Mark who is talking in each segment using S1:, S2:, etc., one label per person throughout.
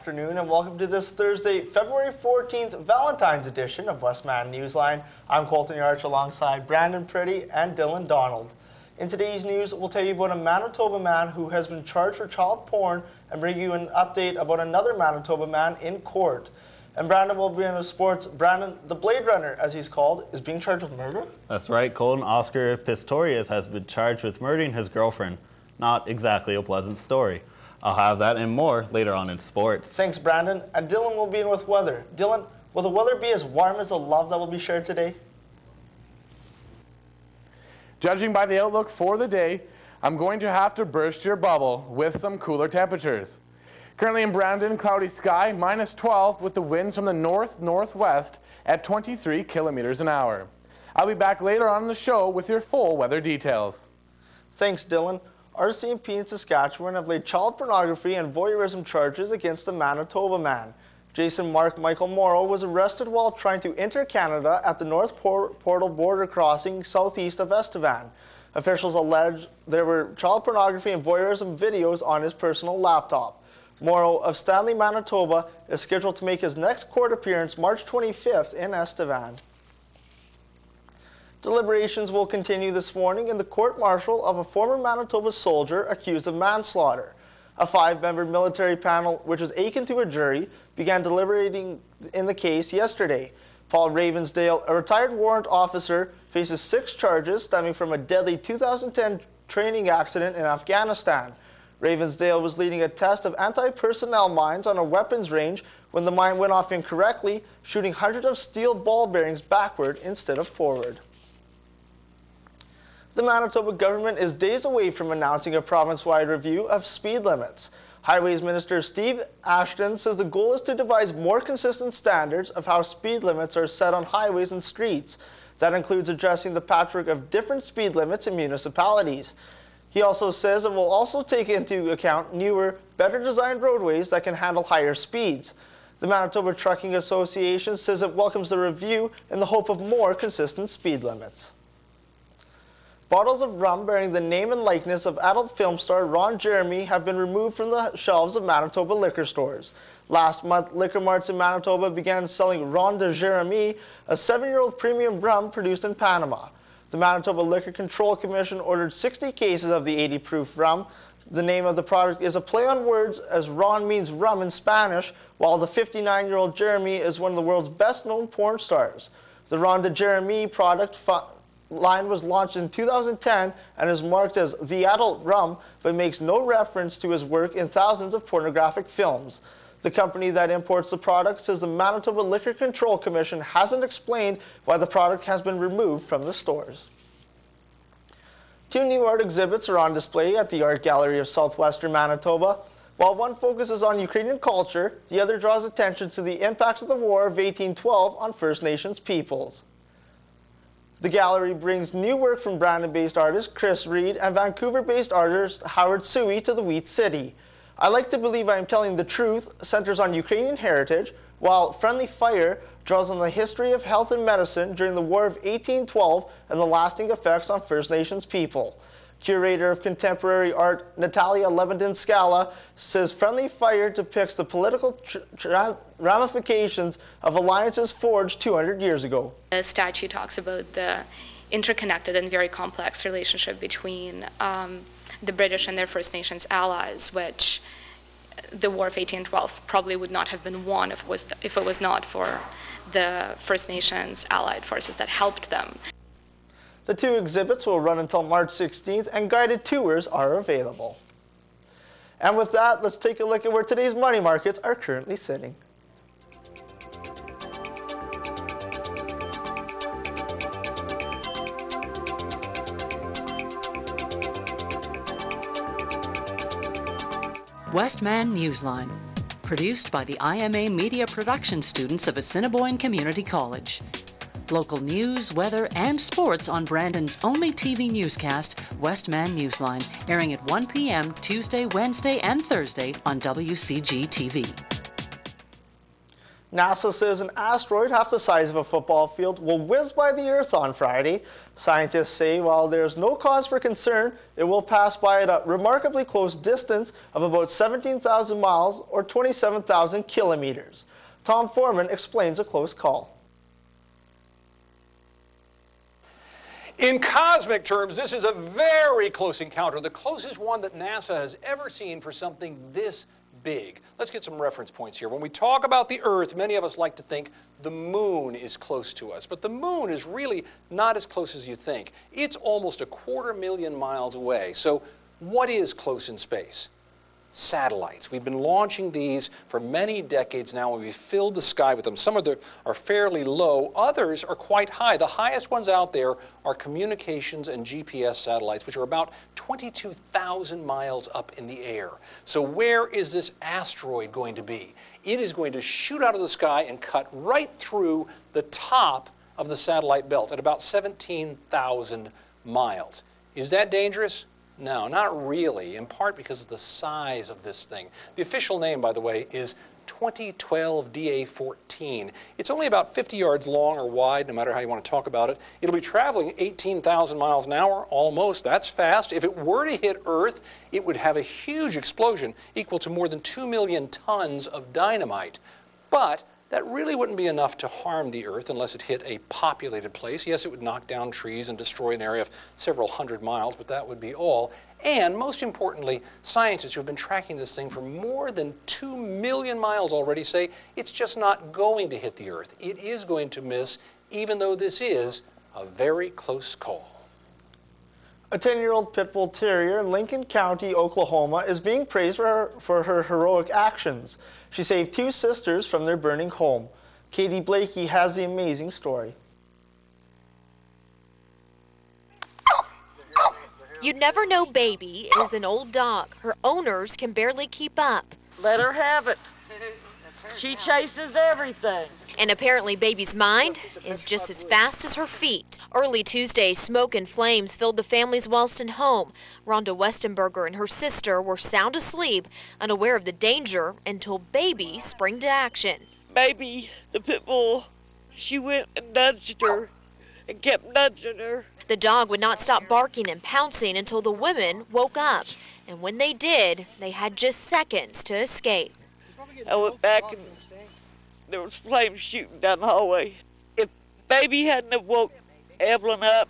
S1: afternoon, and welcome to this Thursday, February 14th, Valentine's edition of Westman Newsline. I'm Colton Yarch alongside Brandon Pretty and Dylan Donald. In today's news, we'll tell you about a Manitoba man who has been charged for child porn and bring you an update about another Manitoba man in court. And Brandon will be in sports. Brandon, the Blade Runner, as he's called, is being charged with murder?
S2: That's right, Colton. Oscar Pistorius has been charged with murdering his girlfriend. Not exactly a pleasant story. I'll have that and more later on in sports.
S1: Thanks, Brandon. And Dylan will be in with weather. Dylan, will the weather be as warm as the love that will be shared today?
S3: Judging by the outlook for the day, I'm going to have to burst your bubble with some cooler temperatures. Currently in Brandon, cloudy sky, -12 with the winds from the north-northwest at 23 kilometers an hour. I'll be back later on in the show with your full weather details.
S1: Thanks, Dylan. RCMP in Saskatchewan have laid child pornography and voyeurism charges against a Manitoba man. Jason Mark Michael Morrow was arrested while trying to enter Canada at the North Portal border crossing southeast of Estevan. Officials allege there were child pornography and voyeurism videos on his personal laptop. Morrow of Stanley, Manitoba is scheduled to make his next court appearance March 25th in Estevan. Deliberations will continue this morning in the court-martial of a former Manitoba soldier accused of manslaughter. A 5-member military panel, which is akin to a jury, began deliberating in the case yesterday. Paul Ravensdale, a retired warrant officer, faces 6 charges stemming from a deadly 2010 training accident in Afghanistan. Ravensdale was leading a test of anti-personnel mines on a weapons range when the mine went off incorrectly, shooting hundreds of steel ball bearings backward instead of forward. The Manitoba government is days away from announcing a province-wide review of speed limits. Highways Minister Steve Ashton says the goal is to devise more consistent standards of how speed limits are set on highways and streets. That includes addressing the patchwork of different speed limits in municipalities. He also says it will also take into account newer, better-designed roadways that can handle higher speeds. The Manitoba Trucking Association says it welcomes the review in the hope of more consistent speed limits. Bottles of rum bearing the name and likeness of adult film star Ron Jeremy have been removed from the shelves of Manitoba liquor stores. Last month, liquor marts in Manitoba began selling Ron de Jeremy, a 7-year-old premium rum produced in Panama. The Manitoba Liquor Control Commission ordered 60 cases of the 80-proof rum. The name of the product is a play on words, as Ron means rum in Spanish, while the 59-year-old Jeremy is one of the world's best-known porn stars. The Ron de Jeremy product line was launched in 2010 and is marked as the adult rum, but makes no reference to his work in thousands of pornographic films. The company that imports the product says the Manitoba Liquor Control Commission hasn't explained why the product has been removed from the stores. 2 new art exhibits are on display at the Art Gallery of Southwestern Manitoba. While one focuses on Ukrainian culture, the other draws attention to the impacts of the War of 1812 on First Nations peoples. The gallery brings new work from Brandon-based artist Chris Reed and Vancouver-based artist Howard Suey to the Wheat City. I Like to Believe I Am Telling the Truth centers on Ukrainian heritage, while Friendly Fire draws on the history of health and medicine during the War of 1812 and the lasting effects on First Nations people. Curator of Contemporary Art Natalia Levendin-Scala says Friendly Fire depicts the political ramifications of alliances forged 200 years ago.
S4: The statue talks about the interconnected and very complex relationship between the British and their First Nations allies, which the War of 1812 probably would not have been won if it was not for the First Nations allied forces that helped them.
S1: The 2 exhibits will run until March 16th, and guided tours are available. And with that, let's take a look at where today's money markets are currently sitting.
S5: Westman Newsline, produced by the IMA Media Production students of Assiniboine Community College. Local news, weather, and sports on Brandon's only TV newscast, Westman Newsline, airing at 1 p.m. Tuesday, Wednesday, and Thursday on WCG TV.
S1: NASA says an asteroid half the size of a football field will whiz by the Earth on Friday. Scientists say while there's no cause for concern, it will pass by at a remarkably close distance of about 17,000 miles or 27,000 kilometers. Tom Foreman explains a close call.
S6: In cosmic terms, this is a very close encounter, the closest one that NASA has ever seen for something this big. Let's get some reference points here. When we talk about the Earth, many of us like to think the moon is close to us, but the moon is really not as close as you think. It's almost 250,000 miles away. So what is close in space? Satellites. We've been launching these for many decades now, and we've filled the sky with them. Some of them are fairly low, others are quite high. The highest ones out there are communications and GPS satellites, which are about 22,000 miles up in the air. So where is this asteroid going to be? It is going to shoot out of the sky and cut right through the top of the satellite belt at about 17,000 miles. Is that dangerous? No, not really, in part because of the size of this thing. The official name, by the way, is 2012 DA-14. It's only about 50 yards long or wide, no matter how you want to talk about it. It'll be traveling 18,000 miles an hour, almost. That's fast. If it were to hit Earth, it would have a huge explosion equal to more than 2 million tons of dynamite. But that really wouldn't be enough to harm the Earth unless it hit a populated place. Yes, it would knock down trees and destroy an area of several hundred miles, but that would be all. And most importantly, scientists who have been tracking this thing for more than 2 million miles already say it's just not going to hit the Earth. It is going to miss, even though this is a very close call.
S1: A 10-year-old pit bull terrier in Lincoln County, Oklahoma, is being praised for her heroic actions. She saved 2 sisters from their burning home. Katie Blakey has the amazing story.
S7: You'd never know Baby is an old dog. Her owners can barely keep up.
S8: Let her have it. She chases everything.
S7: And apparently Baby's mind is just as fast as her feet. Early Tuesday, smoke and flames filled the family's Wellston home. Rhonda Westenberger and her sister were sound asleep, unaware of the danger, until Baby sprang to action.
S8: Baby, the pit bull, she went and nudged her and kept nudging her.
S7: The dog would not stop barking and pouncing until the women woke up. And when they did, they had just seconds to escape.
S8: I went back and there was flames shooting down the hallway. If Baby hadn't have woke Evelyn up,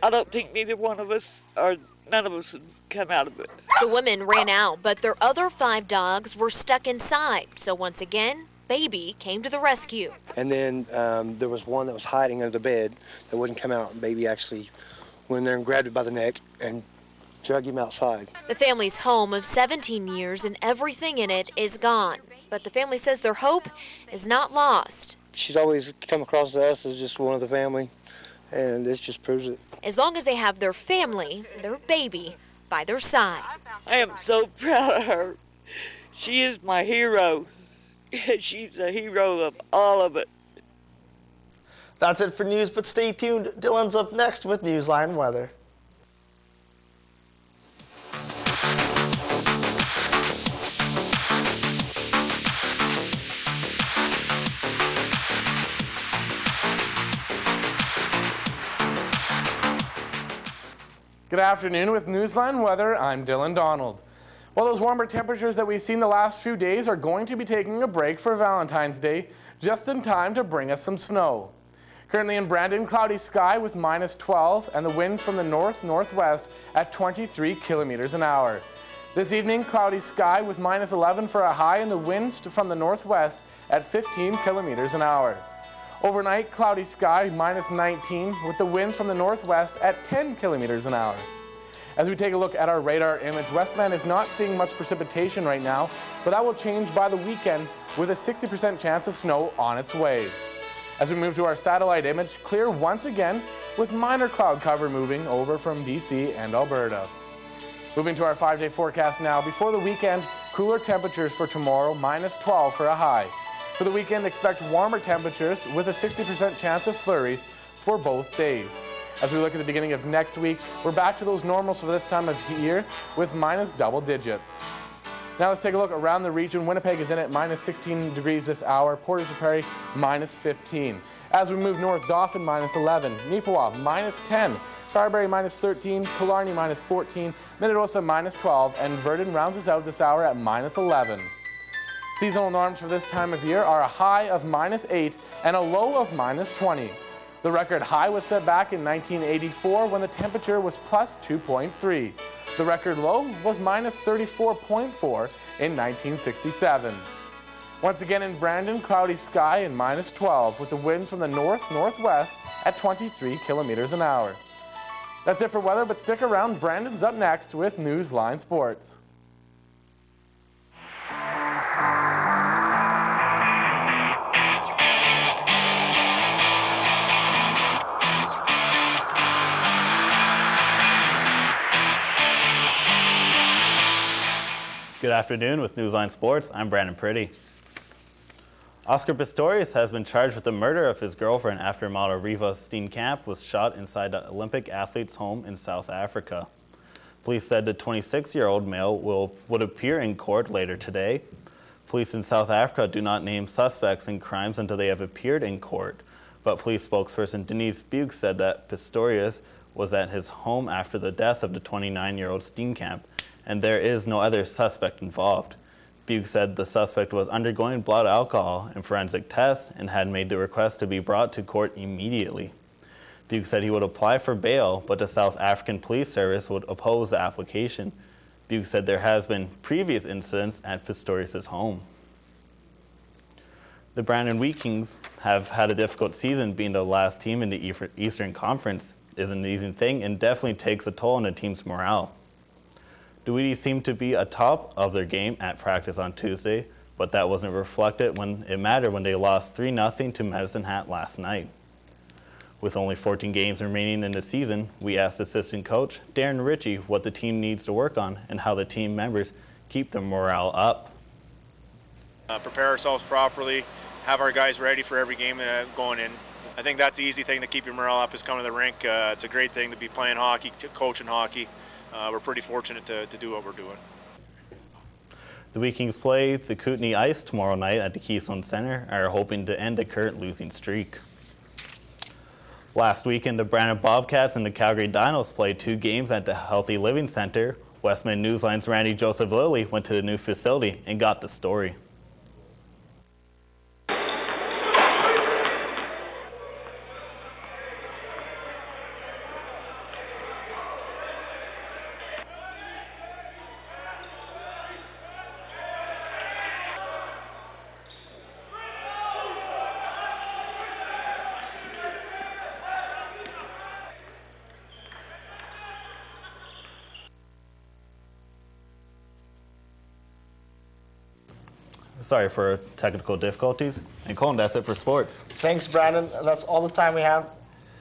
S8: I don't think neither one of us or none of us would come out of it.
S7: The women ran out, but their other 5 dogs were stuck inside. So once again, Baby came to the rescue.
S9: And then there was one that was hiding under the bed that wouldn't come out. And Baby actually went in there and grabbed it by the neck and drug him outside.
S7: The family's home of 17 years and everything in it is gone. But the family says their hope is not lost.
S9: She's always come across to us as just one of the family, and this just proves it.
S7: As long as they have their family, their baby, by their side.
S8: I am so proud of her. She is my hero. She's a hero of all of it.
S1: That's it for news, but stay tuned. Dylan's up next with Newsline Weather.
S3: Good afternoon with Newsline Weather. I'm Dylan Donald. Well, those warmer temperatures that we've seen the last few days are going to be taking a break for Valentine's Day, just in time to bring us some snow. Currently in Brandon, cloudy sky with -12 and the winds from the north-northwest at 23 kilometers an hour. This evening, cloudy sky with -11 for a high and the winds from the northwest at 15 kilometers an hour. Overnight, cloudy sky, -19, with the winds from the northwest at 10 kilometers an hour. As we take a look at our radar image, Westman is not seeing much precipitation right now, but that will change by the weekend with a 60% chance of snow on its way. As we move to our satellite image, clear once again with minor cloud cover moving over from BC and Alberta. Moving to our 5-day forecast now. Before the weekend, cooler temperatures for tomorrow, -12 for a high. For the weekend, expect warmer temperatures with a 60% chance of flurries for both days. As we look at the beginning of next week, we're back to those normals for this time of year with minus double digits. Now let's take a look around the region. Winnipeg is in at minus 16 degrees this hour. Portage la Prairie, minus 15. As we move north, Dauphin, minus 11. Neepawa, minus 10. Carberry, minus 13. Killarney, minus 14. Minnedosa, minus 12. And Verdun rounds us out this hour at minus 11. Seasonal norms for this time of year are a high of minus 8 and a low of minus 20. The record high was set back in 1984 when the temperature was plus 2.3. The record low was minus 34.4 in 1967. Once again in Brandon, cloudy sky and minus 12 with the winds from the north-northwest at 23 kilometers an hour. That's it for weather, but stick around. Brandon's up next with Newsline Sports.
S2: Good afternoon with Newsline Sports. I'm Brandon Pretty. Oscar Pistorius has been charged with the murder of his girlfriend after model Riva Steenkamp was shot inside the Olympic athlete's home in South Africa. Police said the 26-year-old male would appear in court later today. Police in South Africa do not name suspects in crimes until they have appeared in court, but police spokesperson Denise Bugh said that Pistorius was at his home after the death of the 29-year-old Steenkamp, and there is no other suspect involved. Bugh said the suspect was undergoing blood alcohol and forensic tests and had made the request to be brought to court immediately. Bugh said he would apply for bail, but the South African Police Service would oppose the application. Bugh said there has been previous incidents at Pistorius' home. The Brandon Wheat Kings have had a difficult season. Being the last team in the Eastern Conference isn't an easy thing and definitely takes a toll on the team's morale. The Wheaties seemed to be atop of their game at practice on Tuesday, but that wasn't reflected when it mattered when they lost 3-0 to Medicine Hat last night. With only 14 games remaining in the season, we asked assistant coach Darren Ritchie what the team needs to work on and how the team members keep their morale up.
S10: Prepare ourselves properly, have our guys ready for every game going in. I think that's the easy thing to keep your morale up is coming to the rink. It's a great thing to be playing hockey, coaching hockey. We're pretty fortunate to do what we're doing.
S2: The Wheat Kings play the Kootenay Ice tomorrow night at the Keystone Center and are hoping to end the current losing streak. Last weekend, the Brandon Bobcats and the Calgary Dinos played 2 games at the Healthy Living Center. Westman Newsline's Randy Joseph Lilly went to the new facility and got the story. Sorry for technical difficulties. And Colin, that's it for sports.
S1: Thanks, Brandon. That's all the time we have.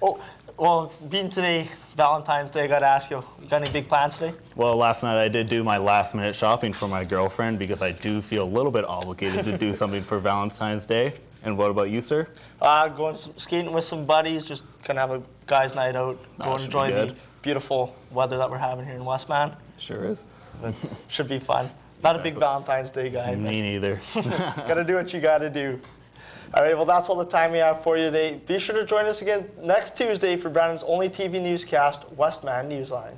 S1: Oh, well, being today Valentine's Day, I got to ask you got any big plans today?
S2: Well, last night I did do my last-minute shopping for my girlfriend because I do feel a little bit obligated to do something for Valentine's Day. And what about you, sir?
S1: Going skating with some buddies, just kind of have a guys' night out, go and enjoy the beautiful weather that we're having here in Westman.
S2: Sure is.
S1: Should be fun. Not a big Valentine's Day guy.
S2: Me neither.
S1: Gotta do what you gotta do. All right, well, that's all the time we have for you today. Be sure to join us again next Tuesday for Brandon's only TV newscast, Westman Newsline.